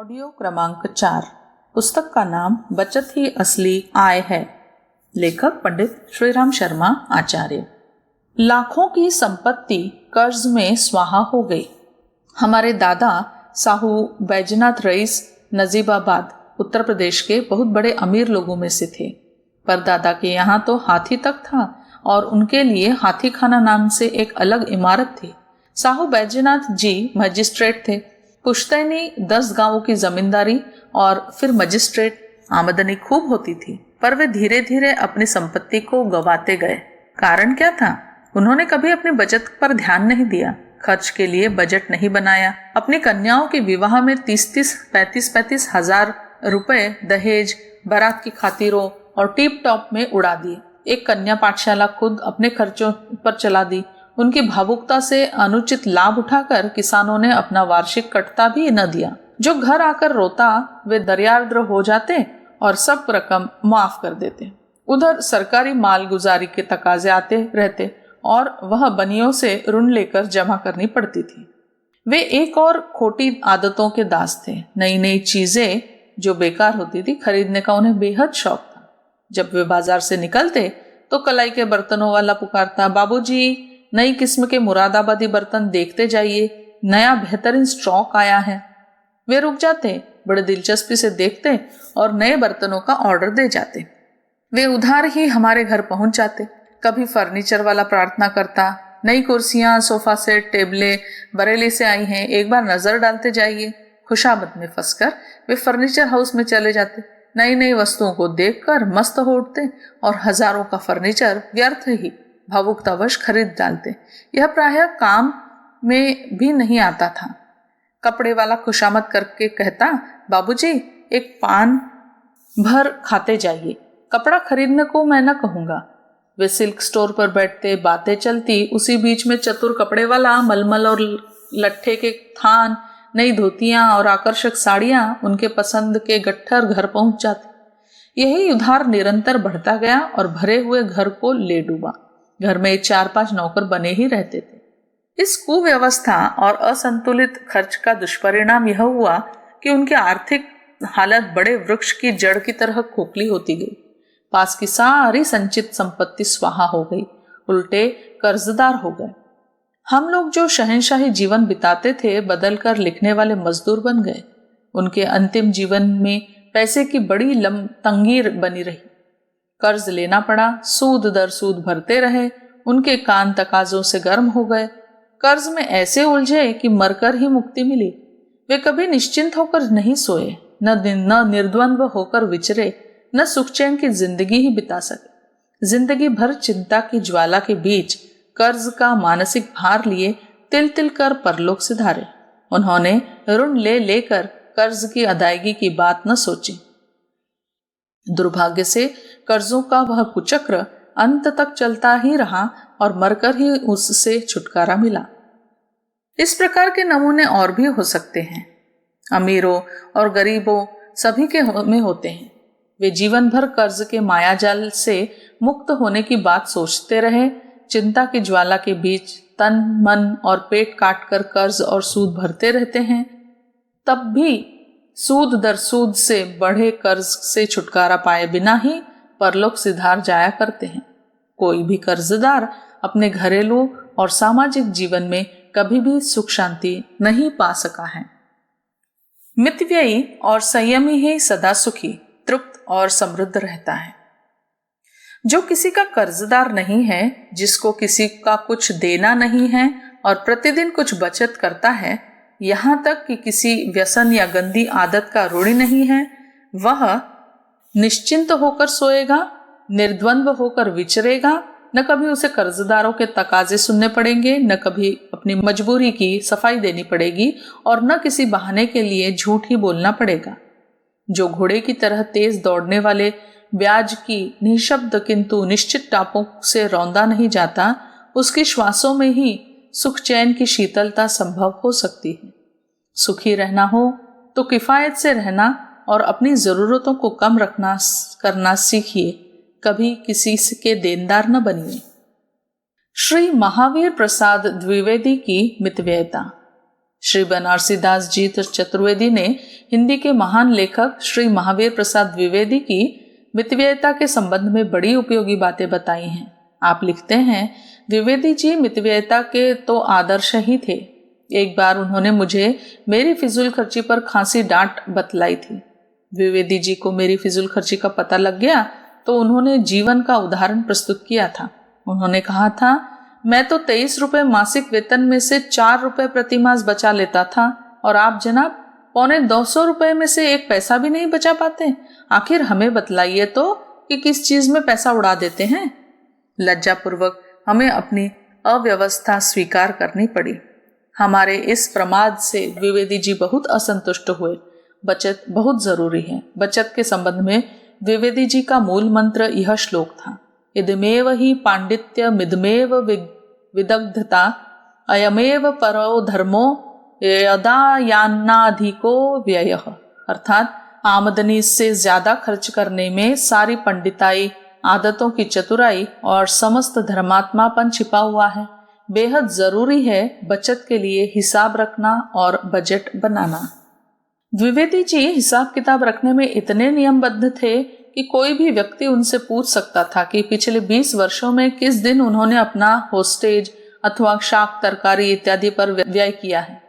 Audio क्रमांक 4। पुस्तक का नाम बचत ही असली आय है। लेखक पंडित श्रीराम शर्मा आचार्य। लाखों की संपत्ति कर्ज में स्वाहा हो गई। हमारे दादा साहू बैजनाथ रईस नजीबाबाद उत्तर प्रदेश के बहुत बड़े अमीर लोगों में से थे। पर दादा के यहाँ तो हाथी तक था और उनके लिए हाथी खाना नाम से एक अलग इमारत थी। साहू बैजनाथ जी मजिस्ट्रेट थे। पुश्तैनी 10 गांवों की जमींदारी और फिर मजिस्ट्रेट। आमदनी खूब होती थी, पर वे धीरे धीरे अपनी संपत्ति को गंवाते गए। कारण क्या था? उन्होंने कभी अपनी बचत पर ध्यान नहीं दिया, खर्च के लिए बजट नहीं बनाया। अपनी कन्याओं के विवाह में 35 हजार रुपए दहेज, बारात की खातिरों और टिप टॉप में उड़ा दिए। एक कन्या पाठशाला खुद अपने खर्चों पर चला दी। उनकी भावुकता से अनुचित लाभ उठाकर किसानों ने अपना वार्षिक कटता भी न दिया। जो घर आकर रोता वे दरियार्द्र हो जाते और सब रकम माफ कर देते। उधर सरकारी मालगुजारी के तकाजे आते रहते और वह बनियों से ऋण लेकर जमा करनी पड़ती थी। वे एक और खोटी आदतों के दास थे। नई नई चीजें जो बेकार होती थी खरीदने का उन्हें बेहद शौक था। जब वे बाजार से निकलते तो कलाई के बर्तनों वाला पुकारता, बाबूजी नई किस्म के मुरादाबादी बर्तन देखते जाइए, नया बेहतरीन स्टॉक आया है। वे रुक जाते, बड़े दिलचस्पी से देखते और नए बर्तनों का ऑर्डर दे जाते। वे उधार ही हमारे घर पहुंच जाते। कभी फर्नीचर वाला प्रार्थना करता, नई कुर्सियां, सोफा सेट, टेबलें बरेली से आई हैं, एक बार नजर डालते जाइए। खुशामद में फंसकर वे फर्नीचर हाउस में चले जाते। नई नई वस्तुओं को देखकर मस्त हो उठते और हजारों का फर्नीचर व्यर्थ ही भावुकतावश खरीद डालते। यह प्रायः काम में भी नहीं आता था। कपड़े वाला खुशामद करके कहता, बाबूजी एक पान भर खाते जाइए, कपड़ा खरीदने को मैं न कहूंगा। वे सिल्क स्टोर पर बैठते, बातें चलती, उसी बीच में चतुर कपड़े वाला मलमल और लट्ठे के थान, नई धोतियां और आकर्षक साड़ियां उनके पसंद के गट्ठर घर पहुंच जाते। यही उधार निरंतर बढ़ता गया और भरे हुए घर को ले डूबा। घर में 4-5 नौकर बने ही रहते थे। इस कुव्यवस्था और असंतुलित खर्च का दुष्परिणाम यह हुआ कि उनकी आर्थिक हालत बड़े वृक्ष की जड़ की तरह खोखली होती गई। पास की सारी संचित संपत्ति स्वाहा हो गई, उल्टे कर्जदार हो गए। हम लोग जो शहंशाही जीवन बिताते थे बदलकर लिखने वाले मजदूर बन गए। उनके अंतिम जीवन में पैसे की बड़ी तंगी बनी रही। कर्ज लेना पड़ा, सूद दर सूद भरते रहे। उनके कान तकाजों से गर्म हो गए। कर्ज में ऐसे उलझे कि मरकर ही मुक्ति मिली। वे कभी निश्चिंत होकर नहीं सोए, न निर्द्वंद्व होकर विचरे, न सुख चैन की जिंदगी ही बिता सके। जिंदगी भर चिंता की ज्वाला के बीच कर्ज का मानसिक भार लिए तिल तिल कर परलोक सिधारे। उन्होंने ऋण ले लेकर कर्ज की अदायगी की बात न सोची। दुर्भाग्य से कर्जों का वह कुचक्र अंत तक चलता ही रहा और मरकर ही उससे छुटकारा मिला। इस प्रकार के नमूने और भी हो सकते हैं। अमीरों और गरीबों सभी के में होते हैं। वे जीवन भर कर्ज के मायाजाल से मुक्त होने की बात सोचते रहे। चिंता की ज्वाला के बीच तन मन और पेट काट कर कर्ज और सूद भरते रहते हैं। तब भी सूद दर सूद से बढ़े कर्ज से छुटकारा पाए बिना ही परलोक सिधार जाया करते हैं। कोई भी कर्जदार अपने घरेलू और सामाजिक जीवन में कभी भी सुख शांति नहीं पा सका है। मितव्ययी और संयमी ही सदा सुखी, तृप्त और समृद्ध रहता है। जो किसी का कर्जदार नहीं है, जिसको किसी का कुछ देना नहीं है और प्रतिदिन कुछ बचत करता है, यहाँ तक कि किसी व्यसन या गंदी आदत का ऋणी नहीं है, वह निश्चिंत होकर सोएगा, निर्द्वंद्व होकर विचरेगा। न कभी उसे कर्जदारों के तकाजे सुनने पड़ेंगे, न कभी अपनी मजबूरी की सफाई देनी पड़ेगी और न किसी बहाने के लिए झूठ ही बोलना पड़ेगा। जो घोड़े की तरह तेज दौड़ने वाले ब्याज की निशब्द किंतु निश्चित टापों से रौंदा नहीं जाता, उसकी श्वासों में ही सुख चैन की शीतलता संभव हो सकती है। सुखी रहना हो तो किफायत से रहना और अपनी जरूरतों को कम करना सीखिए। कभी किसी के देनदार न बनिए। श्री महावीर प्रसाद द्विवेदी की मितव्ययता। श्री बनारसी दास जी चतुर्वेदी ने हिंदी के महान लेखक श्री महावीर प्रसाद द्विवेदी की मितव्ययिता के संबंध में बड़ी उपयोगी बातें बताई हैं। आप लिखते हैं, द्विवेदी जी मितव्ययिता के तो आदर्श ही थे। एक बार उन्होंने मुझे मेरी फिजूल खर्ची पर खासी डांट बतलाई थी। द्विवेदी जी को मेरी फिजूल खर्ची का पता लग गया तो उन्होंने जीवन का उदाहरण प्रस्तुत किया था। उन्होंने कहा था, मैं तो 23 रुपए मासिक वेतन में से 4 रुपए प्रति मास बचा लेता था और आप जनाब 250 रुपए में से 1 पैसा भी नहीं बचा पाते। आखिर हमें बतलाइए तो कि किस चीज में पैसा उड़ा देते हैं। लज्जापूर्वक हमें अपनी अव्यवस्था स्वीकार करनी पड़ी। हमारे इस प्रमाद से द्विवेदी जी बहुत असंतुष्ट हुए। बचत बहुत जरूरी है। बचत के संबंध में द्विवेदी जी का मूल मंत्र यह श्लोक था, इदमेव ही पांडित्य मिदमेव विदग्धता अयमेव परो धर्मो यदा यान्नाधिको व्ययः। अर्थात आमदनी से ज्यादा खर्च करने में सारी पंडिताई, आदतों की चतुराई और समस्त धर्मात्मापन छिपा हुआ है। बेहद जरूरी है बचत के लिए हिसाब रखना और बजट बनाना। द्विवेदी जी हिसाब किताब रखने में इतने नियमबद्ध थे कि कोई भी व्यक्ति उनसे पूछ सकता था कि पिछले 20 वर्षों में किस दिन उन्होंने अपना होस्टेज अथवा शाक तरकारी इत्यादि पर व्यय किया है।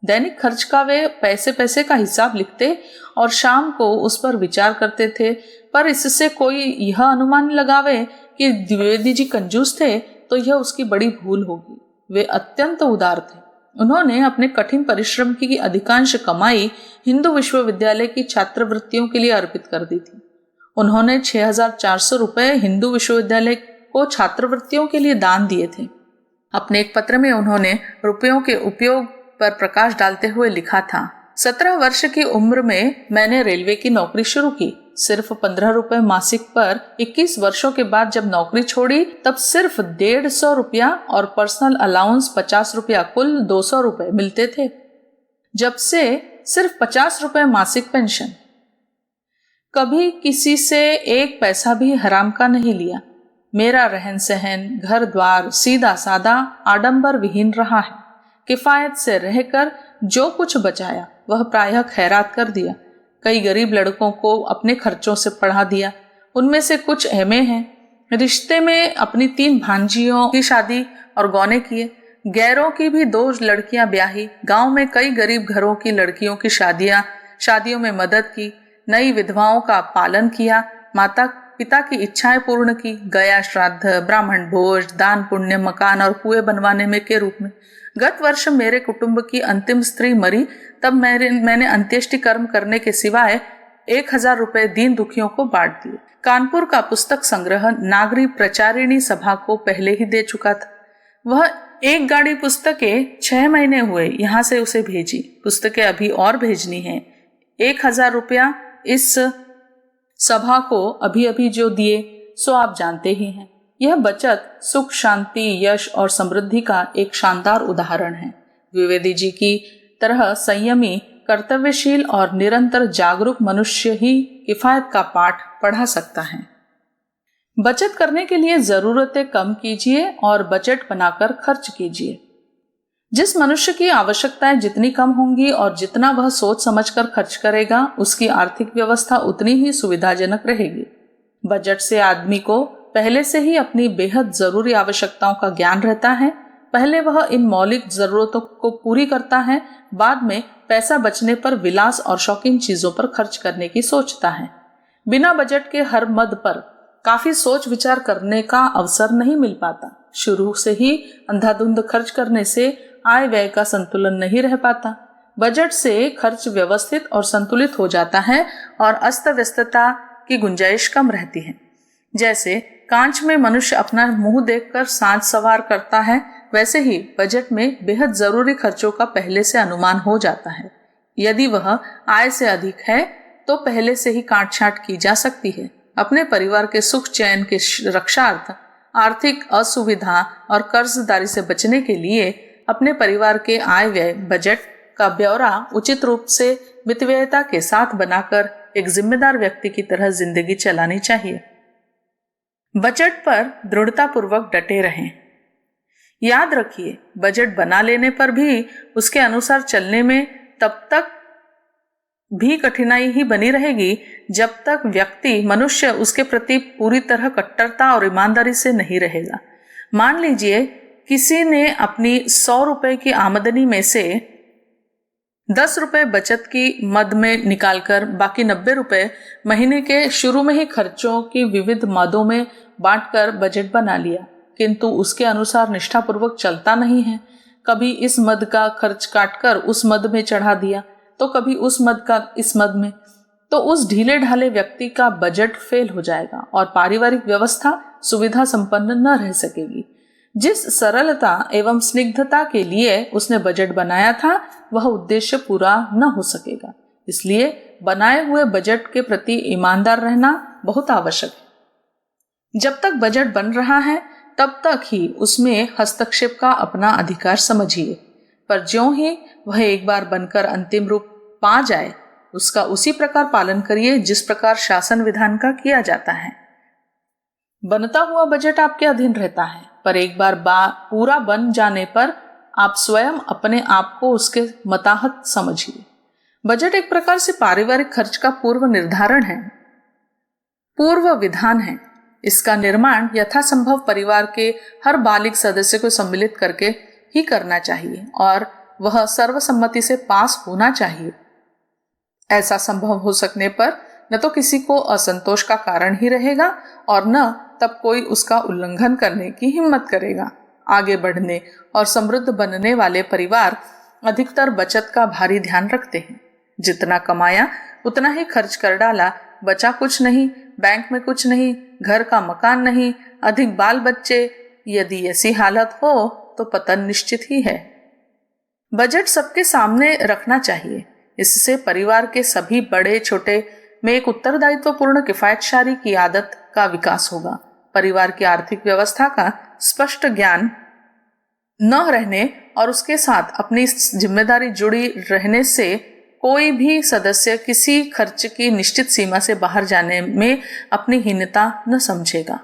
दैनिक खर्च का वे पैसे पैसे का हिसाब लिखते और शाम को उस पर विचार करते थे। पर इससे कोई यह अनुमान लगावे कि द्विवेदी जी कंजूस थे तो यह उसकी बड़ी भूल होगी। वे अत्यंत उदार थे। उन्होंने अपने कठिन परिश्रम की अधिकांश कमाई हिंदू विश्वविद्यालय की छात्रवृत्तियों के लिए अर्पित कर दी थी। उन्होंने 6400 रुपए हिंदू विश्वविद्यालय को छात्रवृत्तियों के लिए दान दिए थे। अपने एक पत्र में उन्होंने रुपयों के उपयोग पर प्रकाश डालते हुए लिखा था, 17 वर्ष की उम्र में मैंने रेलवे की नौकरी शुरू की। सिर्फ 15 रुपए मासिक पर 21 वर्षों के बाद जब नौकरी छोड़ी तब सिर्फ 150 रुपया और पर्सनल अलाउंस 50 रुपया, कुल 200 रुपए मिलते थे। जब से सिर्फ 50 रुपए मासिक पेंशन। कभी किसी से 1 पैसा भी हराम का नहीं लिया। मेरा रहन सहन, घर द्वार सीधा सादा, आडंबर विहीन रहा है। किफायत से रहकर जो कुछ बचाया वह प्रायः खैरात कर दिया। कई गरीब लड़कों को अपने खर्चों से पढ़ा दिया। उनमें से कुछ एमए हैं। रिश्ते में अपनी 3 भांजियों की शादी और गौने किए। गैरों की भी 2 लड़कियां ब्याही। गांव में कई गरीब घरों की लड़कियों की शादियों में मदद की। नई विधवाओं का पालन किया। माता पिता की इच्छाएं पूर्ण की। गया श्राद्ध, ब्राह्मण भोज, दान पुण्य, मकान और कुएं बनवाने में के रूप में। गत वर्ष मेरे कुटुंब की अंतिम स्त्री मरी तब मैंने अंत्येष्टि कर्म करने के सिवाय 1000 रुपए दीन दुखियों को बांट दिए। कानपुर का पुस्तक संग्रह नागरी प्रचारिणी सभा को पहले ही दे चुका था। वह 1 गाड़ी पुस्तकें 6 महीने हुए यहाँ से उसे भेजी। पुस्तकें अभी और भेजनी है। 1000 रुपया इस सभा को अभी अभी जो दिए सो आप जानते ही हैं। यह बचत सुख, शांति, यश और समृद्धि का एक शानदार उदाहरण है। द्विवेदी जी की तरह संयमी, कर्तव्यशील और निरंतर जागरूक मनुष्य ही किफायत का पाठ पढ़ा सकता है। बचत करने के लिए जरूरतें कम कीजिए और बजट बनाकर खर्च कीजिए। जिस मनुष्य की आवश्यकताएं जितनी कम होंगी और जितना वह सोच समझकर खर्च करेगा, उसकी आर्थिक व्यवस्था उतनी ही सुविधाजनक रहेगी। बजट से आदमी को पहले से ही अपनी बेहद जरूरी आवश्यकताओं का ज्ञान रहता है। पहले वह इन मौलिक जरूरतों को पूरी करता है, बाद में पैसा बचने पर विलास और शौकीन चीजों पर खर्च करने की सोचता है। बिना बजट के हर मद पर काफी सोच विचार करने का अवसर नहीं मिल पाता। शुरू से ही अंधाधुंध खर्च करने से आय व्यय का संतुलन नहीं रह पाता। बजट से खर्च व्यवस्थित और संतुलित हो जाता है और अस्त व्यस्तता की गुंजाइश कम रहती है। जैसे कांच में मनुष्य अपना मुंह देखकर सांच सवार करता है, वैसे ही बजट में बेहद जरूरी खर्चों का पहले से अनुमान हो जाता है। यदि वह आय से अधिक है तो पहले से ही काट छांट की जा सकती है। अपने परिवार के सुख चैन के रक्षार्थ, आर्थिक असुविधा और कर्जदारी से बचने के लिए अपने परिवार के आय व्यय बजट का ब्यौरा उचित रूप से मितव्ययिता के साथ बनाकर एक जिम्मेदार व्यक्ति की तरह जिंदगी चलानी चाहिए। बजट पर दृढ़तापूर्वक डटे रहें। याद रखिए, बजट बना लेने पर भी उसके अनुसार चलने में तब तक भी कठिनाई ही बनी रहेगी जब तक मनुष्य उसके प्रति पूरी तरह कट्टरता और ईमानदारी से नहीं रहेगा। मान लीजिए किसी ने अपनी 100 रुपए की आमदनी में से 10 रुपए बचत की मद में निकालकर बाकी 90 रुपए महीने के शुरू में ही खर्चों की विविध मदों में बांटकर बजट बना लिया, किंतु उसके अनुसार निष्ठापूर्वक चलता नहीं है। कभी इस मद का खर्च काटकर उस मद में चढ़ा दिया, तो कभी उस मद का इस मद में, तो उस ढीले ढाले व्यक्ति का बजट फेल हो जाएगा और पारिवारिक व्यवस्था सुविधा संपन्न न रह सकेगी। जिस सरलता एवं स्निग्धता के लिए उसने बजट बनाया था वह उद्देश्य पूरा न हो सकेगा। इसलिए बनाए हुए बजट के प्रति ईमानदार रहना बहुत आवश्यक है। जब तक बजट बन रहा है तब तक ही उसमें हस्तक्षेप का अपना अधिकार समझिए, पर ज्यों ही वह एक बार बनकर अंतिम रूप पा जाए उसका उसी प्रकार पालन करिए जिस प्रकार शासन विधान का किया जाता है। बनता हुआ बजट आपके अधीन रहता है, पर एक बार पूरा बन जाने पर आप स्वयं अपने आप को उसके मताहत समझिए। बजट एक प्रकार से पारिवारिक खर्च का पूर्व निर्धारण है, पूर्व विधान है। इसका निर्माण यथासंभव परिवार के हर बालिग सदस्य को सम्मिलित करके ही करना चाहिए और वह सर्वसम्मति से पास होना चाहिए। ऐसा संभव हो सकने पर न तो किसी को असंतोष का कारण ही रहेगा और न तब कोई उसका उल्लंघन करने की हिम्मत करेगा। आगे बढ़ने और समृद्ध बनने वाले परिवार अधिकतर बचत का भारी ध्यान रखते हैं। जितना कमाया उतना ही खर्च कर डाला, बचा कुछ नहीं, बैंक में कुछ नहीं, घर का मकान नहीं, अधिक बाल बच्चे। यदि ऐसी हालत हो तो पतन निश्चित ही है। बजट सबके सामने रखना चाहिए। इससे परिवार के सभी बड़े छोटे में एक उत्तरदायित्वपूर्ण किफायतशारी की आदत का विकास होगा। परिवार की आर्थिक व्यवस्था का स्पष्ट ज्ञान न रहने और उसके साथ अपनी जिम्मेदारी जुड़ी रहने से कोई भी सदस्य किसी खर्च की निश्चित सीमा से बाहर जाने में अपनी हीनता न समझेगा।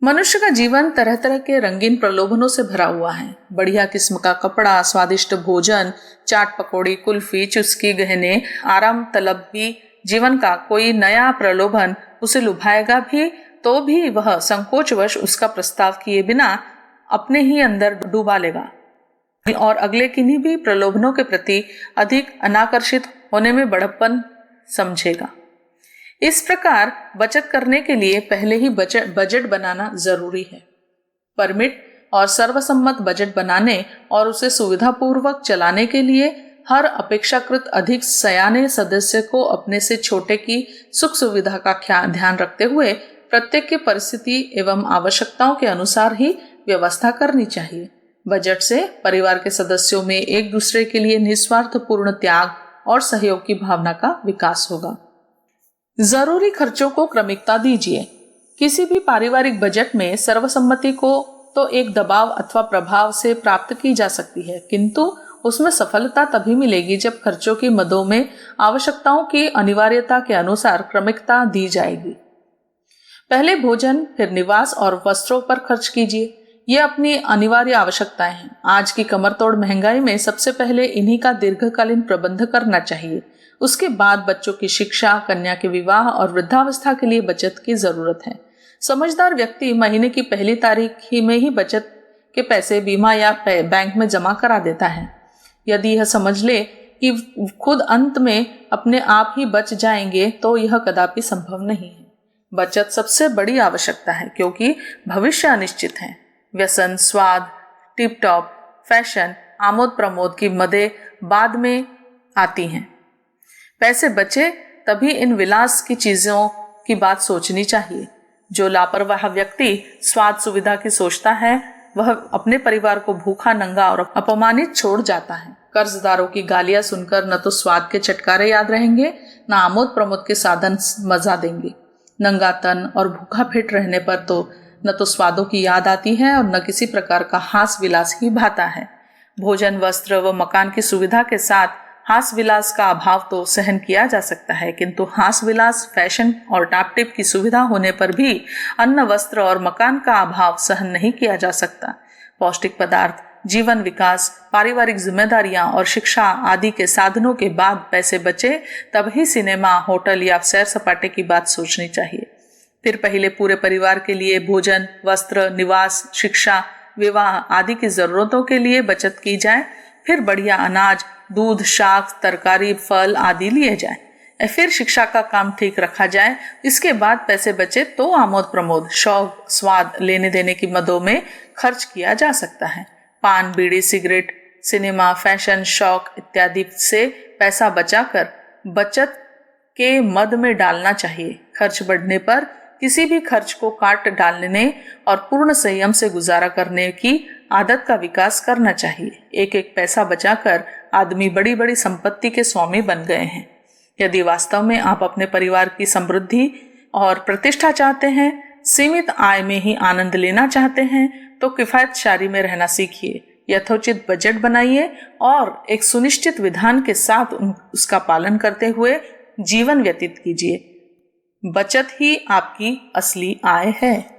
मनुष्य का जीवन तरह तरह के रंगीन प्रलोभनों से भरा हुआ है। बढ़िया किस्म का कपड़ा, स्वादिष्ट भोजन, चाट पकौड़ी, कुल्फी, चुस्की, गहने, आराम तलब भी जीवन का कोई नया प्रलोभन उसे लुभाएगा भी तो भी वह संकोचवश उसका प्रस्ताव किए बिना अपने ही अंदर डूबा लेगा और अगले किन्हीं भी प्रलोभनों के प्रति अधिक अनाकर्षित होने में बड़प्पन समझेगा। इस प्रकार बचत करने के लिए पहले ही बजट बनाना जरूरी है। परमिट और सर्वसम्मत बजट बनाने और उसे सुविधापूर्वक चलाने के लिए हर अपेक्षाकृत अधिक सयाने सदस्य को अपने से छोटे की सुख सुविधा का ध्यान रखते हुए प्रत्येक की परिस्थिति एवं आवश्यकताओं के अनुसार ही व्यवस्था करनी चाहिए। बजट से परिवार के सदस्यों में एक दूसरे के लिए निस्वार्थपूर्ण त्याग और सहयोग की भावना का विकास होगा। जरूरी खर्चों को क्रमिकता दीजिए। किसी भी पारिवारिक बजट में सर्वसम्मति को तो एक दबाव अथवा प्रभाव से प्राप्त की जा सकती है, किंतु उसमें सफलता तभी मिलेगी जब खर्चों की मदों में आवश्यकताओं की अनिवार्यता के अनुसार क्रमिकता दी जाएगी। पहले भोजन, फिर निवास और वस्त्रों पर खर्च कीजिए। ये अपनी अनिवार्य आवश्यकताएं हैं। आज की कमरतोड़ महंगाई में सबसे पहले इन्हीं का दीर्घकालीन प्रबंध करना चाहिए। उसके बाद बच्चों की शिक्षा, कन्या के विवाह और वृद्धावस्था के लिए बचत की जरूरत है। समझदार व्यक्ति महीने की पहली तारीख ही में ही बचत के पैसे बीमा या बैंक में जमा करा देता है। यदि यह समझ ले कि खुद अंत में अपने आप ही बच जाएंगे तो यह कदापि संभव नहीं है। बचत सबसे बड़ी आवश्यकता है क्योंकि भविष्य अनिश्चित है। व्यसन, स्वाद, tip top, fashion, Amod Pramod की मदें बाद में आती हैं। पैसे बचे तभी इन विलास की चीजों की बात सोचनी चाहिए। जो लापरवाह व्यक्ति स्वाद सुविधा की सोचता है वह अपने परिवार को भूखा, नंगा और अपमानित छोड़ जाता है। कर्जदारों की गालियां सुनकर न तो स्वाद के चटकारे याद रहेंगे, न आमोद प्रमोद के साधन मजा देंगे। नंगा तन और भूखा पेट रहने पर तो न तो स्वादों की याद आती है और न किसी प्रकार का हास विलास ही भाता है। भोजन, वस्त्र व मकान की सुविधा के साथ हास विलास का अभाव तो सहन किया जा सकता है, किंतु हास विलास, फैशन और टाप टिप की सुविधा होने पर भी अन्न, वस्त्र और मकान का अभाव सहन नहीं किया जा सकता। पौष्टिक पदार्थ, जीवन विकास, पारिवारिक जिम्मेदारियां और शिक्षा आदि के साधनों के बाद पैसे बचे तभी सिनेमा, होटल या सैर सपाटे की बात सोचनी चाहिए। फिर पहले पूरे परिवार के लिए भोजन, वस्त्र, निवास, शिक्षा, विवाह आदि की जरूरतों के लिए बचत की जाए। फिर बढ़िया अनाज, दूध, शाक, तरकारी, फल आदि लिए जाए। फिर शिक्षा का काम ठीक रखा जाए। इसके बाद पैसे बचे तो आमोद प्रमोद, शौक, स्वाद, लेने देने की मदों में खर्च किया जा सकता है। पान, बीड़ी, सिगरेट, सिनेमा, फैशन, शौक इत्यादि से पैसा बचाकर बचत के मद में डालना चाहिए। खर्च बढ़ने पर किसी भी खर्च को काट डालने और पूर्ण संयम से गुजारा करने की आदत का विकास करना चाहिए। एक एक पैसा बचाकर आदमी बड़ी बड़ी संपत्ति के स्वामी बन गए हैं। यदि वास्तव में आप अपने परिवार की समृद्धि और प्रतिष्ठा चाहते हैं, सीमित आय में ही आनंद लेना चाहते हैं, तो किफायतशारी में रहना सीखिए। यथोचित बजट बनाइए और एक सुनिश्चित विधान के साथ उसका पालन करते हुए जीवन व्यतीत कीजिए। बचत ही आपकी असली आय है।